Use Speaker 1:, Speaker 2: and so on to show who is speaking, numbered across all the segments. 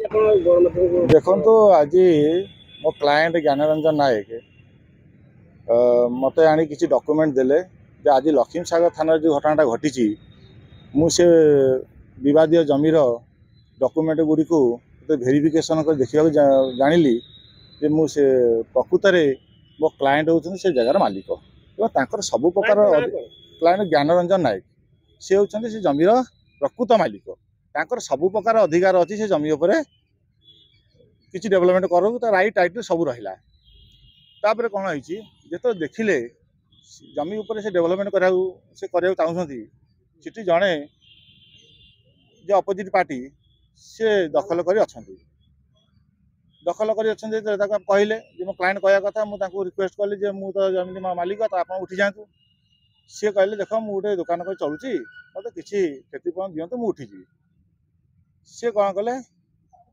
Speaker 1: देखो आज मो क्लाएंट ज्ञानरंजन नायक मत आनी किसी डॉक्यूमेंट देले आज लक्ष्मी सागर थाना जो घटनाटा घटी मुझे विवादीय जमीर डॉक्यूमेंट गुड़ी को वेरिफिकेशन कर देखा जानिली जे मुझे प्रकृत में मो क्लाएंट होती से जगार मालिक और सब प्रकार क्लाएंट ज्ञानरंजन नायक सी होती से जमीर प्रकृत मालिक तांकर सब प्रकार अधिकार अच्छी से जमी उपर किसी डेवलपमेंट करो तो राइट टाइटल सब रहा तापर कौन है जो देखिले जमी उपर से डेवलपमेंट करा चाहती सीटी जड़े जो अपोजिट पार्टी से दखल कर दखल कर कहले मो क्लाएंट कहया कथा मुझे रिक्वेस्ट कली मुझे जमी मालिक तो आप उठी जातु सी कहले देख मुझे गोटे दुकान कर चलुची मतलब किसी क्षतिपूरण दिंतु मुझे उठीजी सी कौन कले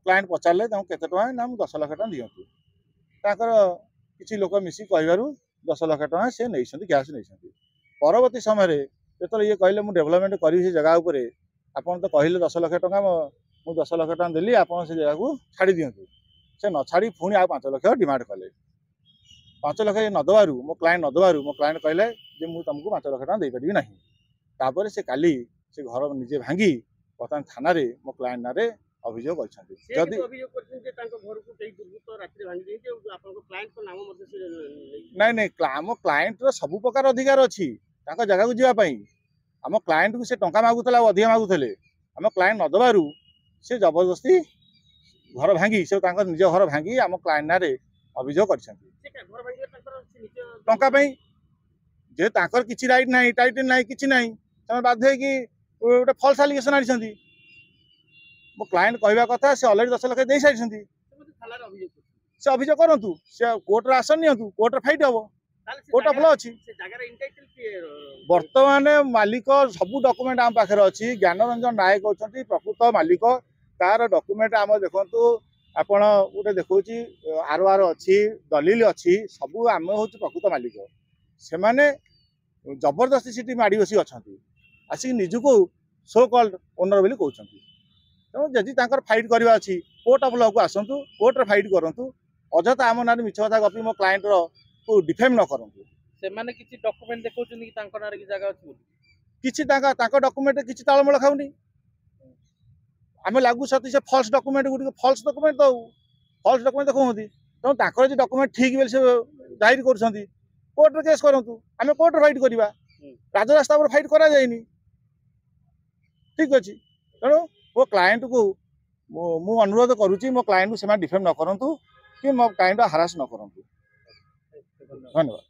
Speaker 1: क्लाएंट पचारे के 10 लाख टका दिंतु ताकर किसी लोक मिसी कहू 10 लाख टका सी नहीं कैश नहीं परवर्ती समय जो ये कहले मुझे डेवलपमेंट करी से जगह उपर आपन तो कहले 10 लाख टका मुझे 10 लाख टका देली आप से जगह को छाड़ी दिंतु से न छाड़ी पुणी आ 5 लाख डिमांड कले 5 लाख न दबारू मो क्लाएंट कहले मुझे तुमको 5 लाख टका देपारि ना तापर से काली से घर निजे भांगी बर्तमान थाना मो क्लाएंट ना अभियोग नहीं आम क्लाएंट सब प्रकार अधिकार अच्छी जगह को जावाई आम क्लाएंट को से टंका मागुला अधिक मागुले आम क्लाएंट न दबारू से जबरदस्ती घर भांगी से निज घर भांगी आम क्लाएंट ना अभियोग कर जे ताकर किछि राइट नाही टाइटल नाही किछि नाही तमे बाध्य कि गोटे फॉल्स एलिगेशन आनी मो क्लाएंट कहवा कथा से ऑलरेडी 10 लाख दे सारी से अभियोग करूँ से कोर्ट आसन नियंतु कोर्ट फाइट हम कोर्ट अफल अच्छी बर्तमान मालिक सबू डॉक्यूमेंट आम पाखे अच्छी ज्ञानरंजन नायक होती प्रकृत मालिक तार डॉक्यूमेंट आम देखु आपण गोटे देखा आर अच्छी दलिल अच्छी सबू आम हूँ प्रकृत मालिक से माने जबरदस्ती सीटी माड़ी बसी अच्छा आसिक निजुक सो कल्ड ओनर बोली कहते तेणु जदि फाइट करवा अच्छी कोर्ट अफ लॉ को आसतु कोर्ट फाइट करूँ अजथा आम ना मिछ कथा गपी मो क्लाएंट को डिफेम न करूँ
Speaker 2: से डॉक्यूमेंट देखा जगह
Speaker 1: किसी डॉक्यूमेंट किसी तालमेल खाऊनी आम लागू सती से फॉल्स डॉक्यूमेंट गुड़ी फॉल्स डॉक्यूमेंट तो फॉल्स डॉक्यूमेंट देखते तेणु डॉक्यूमेंट ठीक बोली से जाहिर कर कोर्ट केस करूँ आम कोर्ट फाइट करवा राजरास्ता पर फाइट करा जाएनी ठीक अच्छे तेणु मो क्लाएंट को मु अनुरोध करुच्ची मो क्लाएंट को डिफेम न करूँ कि मो क्लाएंट हारास न करूँ धन्यवाद।